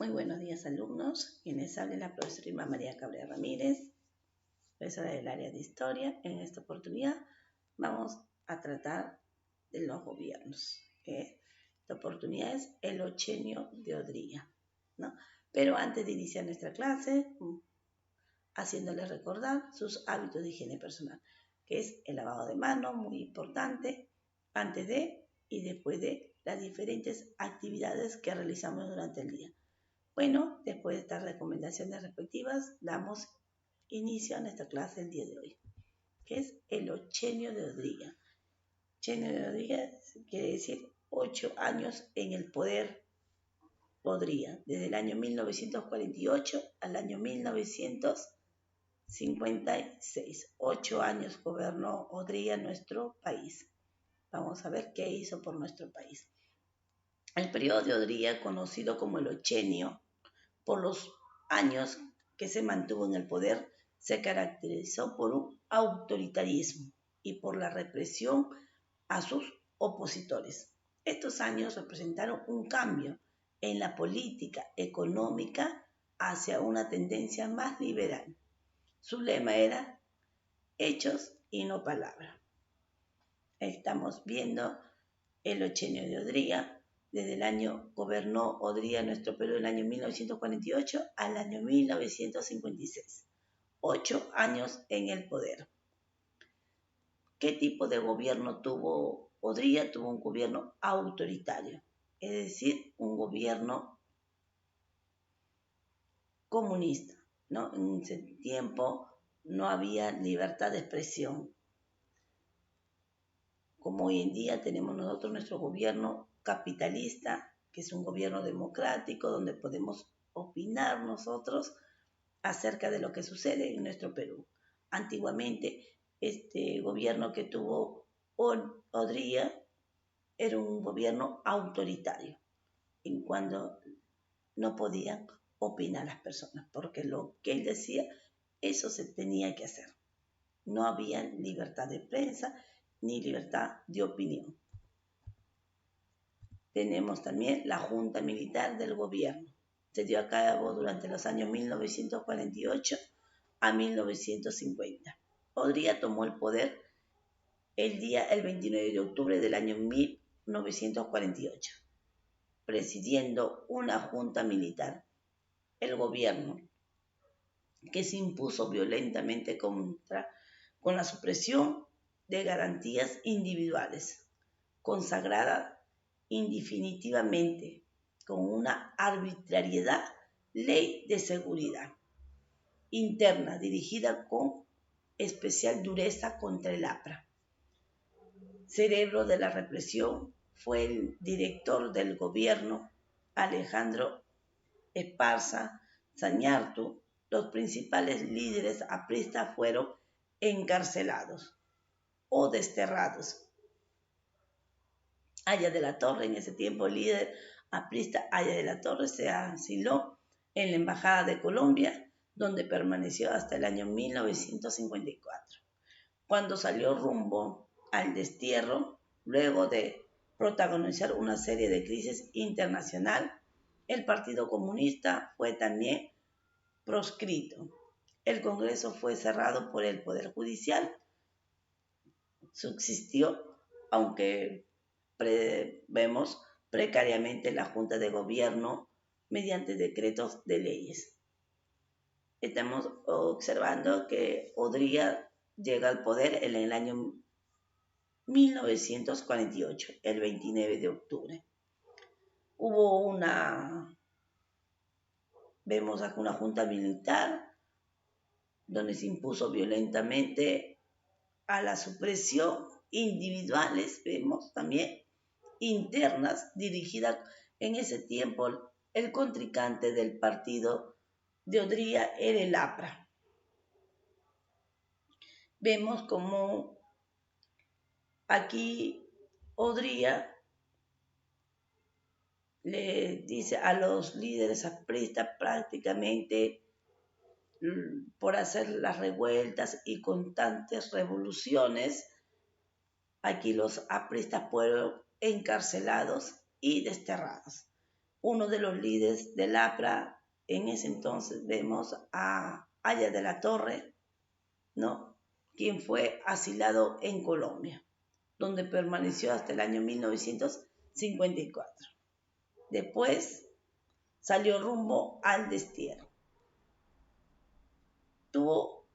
Muy buenos días, alumnos. Quien les habla la profesora Irma María Cabrera Ramírez, profesora del área de Historia. En esta oportunidad vamos a tratar de los gobiernos. Esta oportunidad es el ochenio de Odría, ¿no? Pero antes de iniciar nuestra clase, haciéndoles recordar sus hábitos de higiene personal, que es el lavado de manos, muy importante, antes de y después de las diferentes actividades que realizamos durante el día. Bueno, después de estas recomendaciones respectivas, damos inicio a nuestra clase el día de hoy, que es el ochenio de Odría. Ochenio de Odría quiere decir 8 años en el poder Odría, desde el año 1948 al año 1956. 8 años gobernó Odría nuestro país. Vamos a ver qué hizo por nuestro país. El periodo de Odría, conocido como el ochenio, por los años que se mantuvo en el poder, se caracterizó por un autoritarismo y por la represión a sus opositores. Estos años representaron un cambio en la política económica hacia una tendencia más liberal. Su lema era hechos y no palabras. Estamos viendo el ochenio de Odría. Desde el año gobernó Odría nuestro Perú del año 1948 al año 1956. 8 años en el poder. ¿Qué tipo de gobierno tuvo Odría? Tuvo un gobierno autoritario, es decir, un gobierno comunista, ¿no? En ese tiempo no había libertad de expresión. Como hoy en día tenemos nosotros nuestro gobierno capitalista, que es un gobierno democrático donde podemos opinar nosotros acerca de lo que sucede en nuestro Perú. Antiguamente, este gobierno que tuvo Odría era un gobierno autoritario, en cuando no podían opinar las personas, porque lo que él decía, eso se tenía que hacer. No había libertad de prensa ni libertad de opinión. Tenemos también la Junta Militar del Gobierno. Se dio a cabo durante los años 1948 a 1950. Odría tomó el poder el 29 de octubre del año 1948, presidiendo una junta militar, el gobierno, que se impuso violentamente con la supresión de garantías individuales, consagrada indefinitivamente con una arbitrariedad ley de seguridad interna dirigida con especial dureza contra el APRA. Cerebro de la represión fue el director del gobierno, Alejandro Esparza Zañartu. Los principales líderes apristas fueron encarcelados o desterrados. Aya de la Torre, en ese tiempo el líder aprista Aya de la Torre, se asiló en la Embajada de Colombia, donde permaneció hasta el año 1954, cuando salió rumbo al destierro, luego de protagonizar una serie de crisis internacional. El Partido Comunista fue también proscrito. El Congreso fue cerrado por el Poder Judicial. Subsistió, aunque vemos precariamente la Junta de Gobierno mediante decretos de leyes. Estamos observando que Odría llega al poder en el año 1948, el 29 de octubre. Vemos acá una junta militar donde se impuso violentamente a la supresión individuales, vemos también internas, dirigida en ese tiempo el contrincante del partido de Odría era el APRA. Vemos como aquí Odría le dice a los líderes apristas prácticamente por hacer las revueltas y constantes revoluciones. Aquí los apristas fueron encarcelados y desterrados. uno de los líderes del APRA. En ese entonces vemos a Haya de la Torre, ¿no?, quien fue asilado en Colombia, donde permaneció hasta el año 1954. Después salió rumbo al destierro. Tuvo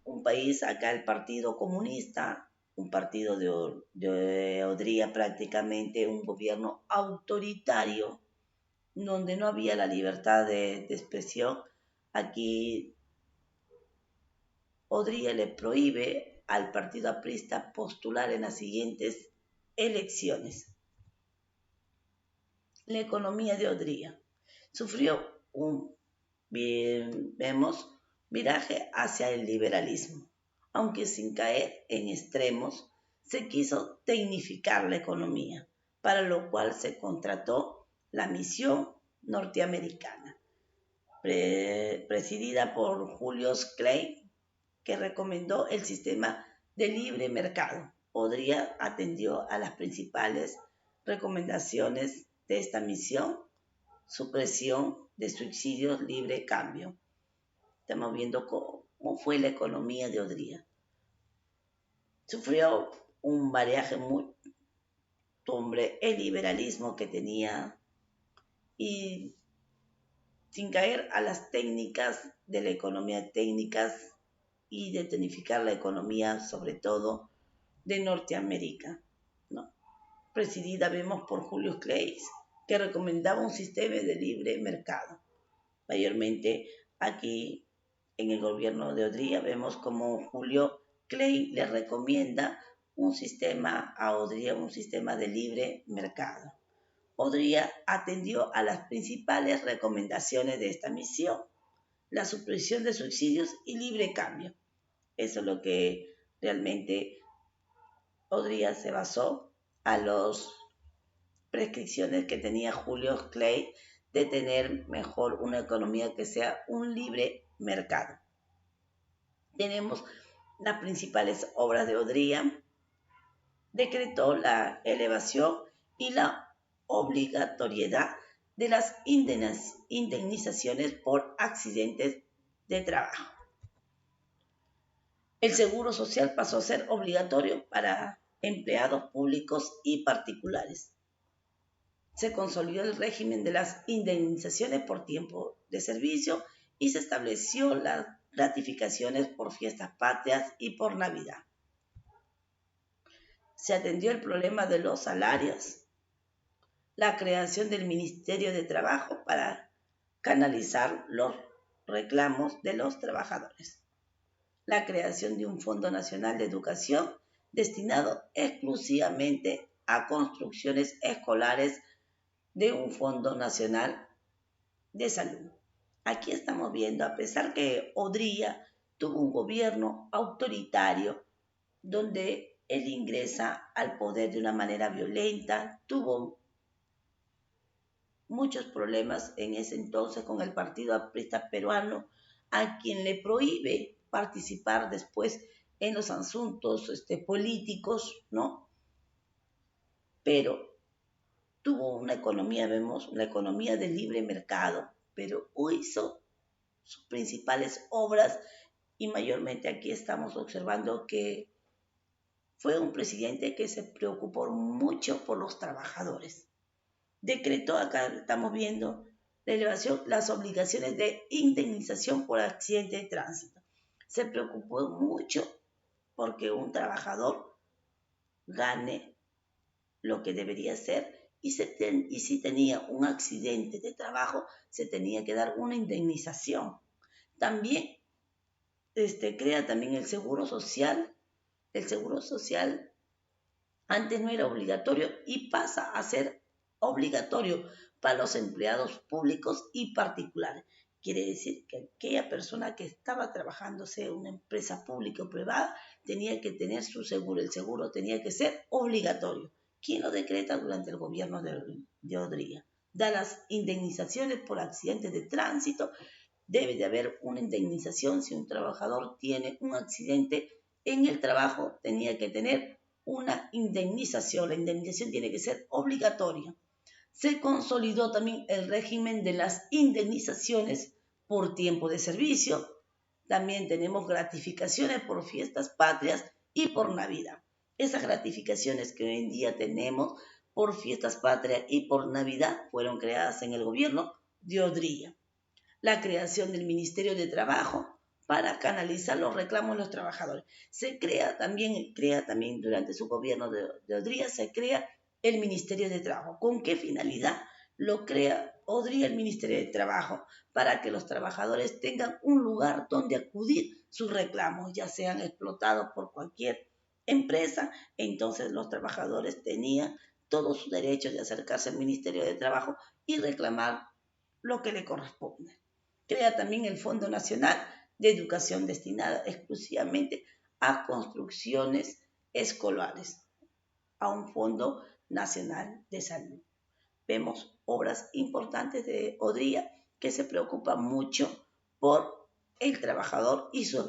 un país acá, el Partido Comunista, un partido de Odría, prácticamente un gobierno autoritario, donde no había la libertad de expresión. Aquí Odría le prohíbe al partido aprista postular en las siguientes elecciones. La economía de Odría sufrió vemos, viraje hacia el liberalismo, aunque sin caer en extremos. Se quiso tecnificar la economía, para lo cual se contrató la misión norteamericana, presidida por Julius Clay, que recomendó el sistema de libre mercado. Odría atendió a las principales recomendaciones de esta misión: supresión de subsidios, libre cambio. Estamos viendo cómo fue la economía de Odría. Sufrió un variaje muy sobre el liberalismo que tenía, y sin caer a las técnicas de la economía, técnicas y de tecnificar la economía, sobre todo de Norteamérica, ¿no?, presidida, vemos, por Julius Clay, que recomendaba un sistema de libre mercado. Mayormente aquí en el gobierno de Odría vemos como Julio Clay le recomienda un sistema a Odría, un sistema de libre mercado. Odría atendió a las principales recomendaciones de esta misión: la supresión de subsidios y libre cambio. Eso es lo que realmente Odría se basó a las prescripciones que tenía Julio Clay de tener mejor una economía que sea un libre mercado. Tenemos las principales obras de Odría. Decretó la elevación y la obligatoriedad de las indemnizaciones por accidentes de trabajo. El seguro social pasó a ser obligatorio para empleados públicos y particulares. Se consolidó el régimen de las indemnizaciones por tiempo de servicio y se estableció las gratificaciones por fiestas patrias y por Navidad. Se atendió el problema de los salarios, la creación del Ministerio de Trabajo para canalizar los reclamos de los trabajadores, la creación de un Fondo Nacional de Educación destinado exclusivamente a construcciones escolares, de un Fondo Nacional de Salud. Aquí estamos viendo, a pesar que Odría tuvo un gobierno autoritario, donde él ingresa al poder de una manera violenta, tuvo muchos problemas en ese entonces con el Partido Aprista Peruano, a quien le prohíbe participar después en los asuntos políticos, ¿no? Pero tuvo una economía, vemos, una economía de libre mercado, pero hizo sus principales obras, y mayormente aquí estamos observando que fue un presidente que se preocupó mucho por los trabajadores. Decretó, acá estamos viendo, la elevación, las obligaciones de indemnización por accidente de tránsito. Se preocupó mucho porque un trabajador gane lo que debería ser, y si tenía un accidente de trabajo, se tenía que dar una indemnización. También crea también el seguro social. El seguro social antes no era obligatorio y pasa a ser obligatorio para los empleados públicos y particulares. Quiere decir que aquella persona que estaba trabajando, sea una empresa pública o privada, tenía que tener su seguro. El seguro tenía que ser obligatorio. ¿Quién lo decreta? Durante el gobierno de Odría. Da las indemnizaciones por accidentes de tránsito. Debe de haber una indemnización si un trabajador tiene un accidente en el trabajo, tenía que tener una indemnización. La indemnización tiene que ser obligatoria. Se consolidó también el régimen de las indemnizaciones por tiempo de servicio. También tenemos gratificaciones por fiestas patrias y por Navidad. Esas gratificaciones que hoy en día tenemos por fiestas patrias y por Navidad fueron creadas en el gobierno de Odría. La creación del Ministerio de Trabajo para canalizar los reclamos de los trabajadores. Se crea también durante su gobierno de Odría, se crea el Ministerio de Trabajo. ¿Con qué finalidad lo crea Odría el Ministerio de Trabajo? Para que los trabajadores tengan un lugar donde acudir sus reclamos, ya sean explotados por cualquier empresa. Entonces los trabajadores tenían todos sus derechos de acercarse al Ministerio de Trabajo y reclamar lo que le corresponde. Crea también el Fondo Nacional de Educación destinado exclusivamente a construcciones escolares, a un Fondo Nacional de Salud. Vemos obras importantes de Odría que se preocupa mucho por el trabajador y sus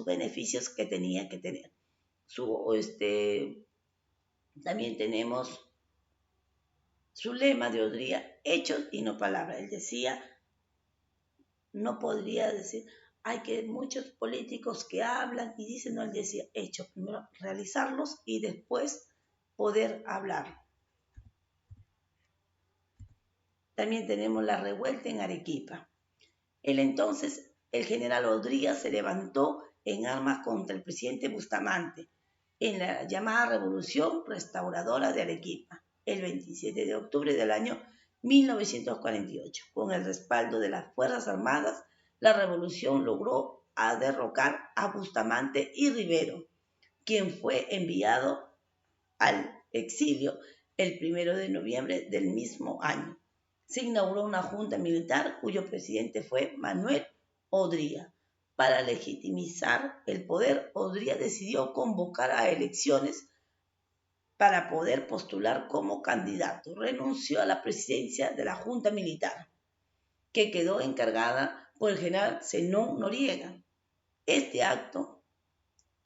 beneficios que tenía que tener. También tenemos su lema de Odría, hechos y no palabras. Él decía, no podría decir, hay que muchos políticos que hablan y dicen, no, él decía, hechos, primero realizarlos y después poder hablar. También tenemos la revuelta en Arequipa. El general Odría se levantó en armas contra el presidente Bustamante en la llamada Revolución Restauradora de Arequipa, el 27 de octubre del año 1948. Con el respaldo de las Fuerzas Armadas, la revolución logró derrocar a Bustamante y Rivero, quien fue enviado al exilio el 1 de noviembre del mismo año. Se inauguró una junta militar cuyo presidente fue Manuel Odría. Para legitimizar el poder, Odría decidió convocar a elecciones para poder postular como candidato. Renunció a la presidencia de la Junta Militar, que quedó encargada por el general Zenón Noriega. Este acto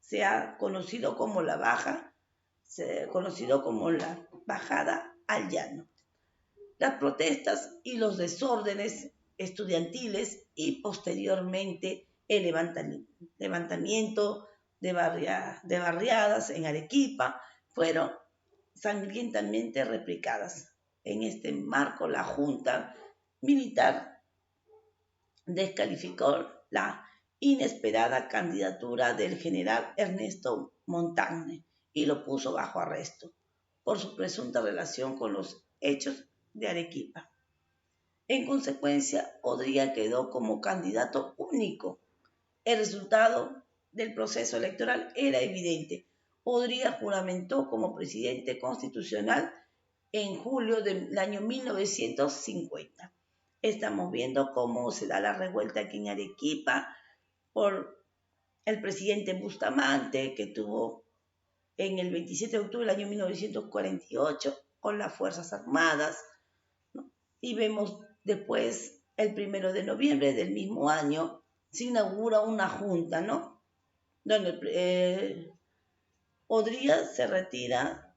se ha conocido como la bajada al llano. Las protestas y los desórdenes estudiantiles y posteriormente el levantamiento de barriadas en Arequipa fueron sangrientamente replicadas. En este marco, la Junta Militar descalificó la inesperada candidatura del general Ernesto Montagne y lo puso bajo arresto por su presunta relación con los hechos de Arequipa. En consecuencia, Odría quedó como candidato único. El resultado del proceso electoral era evidente. Odría juramentó como presidente constitucional en julio del año 1950. Estamos viendo cómo se da la revuelta aquí en Arequipa por el presidente Bustamante, que tuvo en el 27 de octubre del año 1948 con las Fuerzas Armadas, ¿no? Y vemos después, el 1 de noviembre del mismo año, se inaugura una junta, ¿no? Donde Odría se retira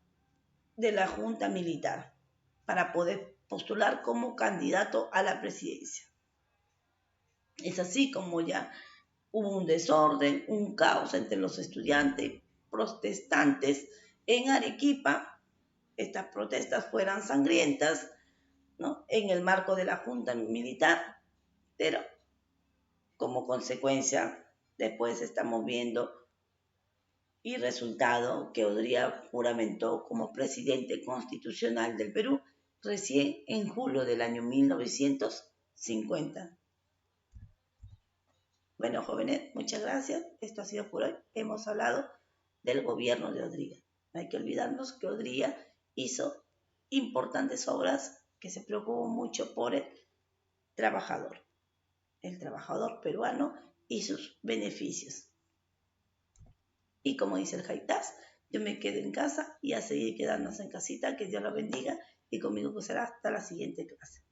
de la junta militar para poder postular como candidato a la presidencia. Es así como ya hubo un desorden, un caos entre los estudiantes protestantes en Arequipa. Estas protestas fueron sangrientas, ¿no?, en el marco de la Junta Militar, pero como consecuencia después estamos viendo y resultado que Odría juramentó como presidente constitucional del Perú recién en julio del año 1950. Bueno, jóvenes, muchas gracias. Esto ha sido por hoy. Hemos hablado del gobierno de Odría. No hay que olvidarnos que Odría hizo importantes obras, que se preocupó mucho por el trabajador peruano y sus beneficios. Y como dice el Jaitas, yo me quedo en casa y a seguir quedándose en casita. Que Dios los bendiga y conmigo será hasta la siguiente clase.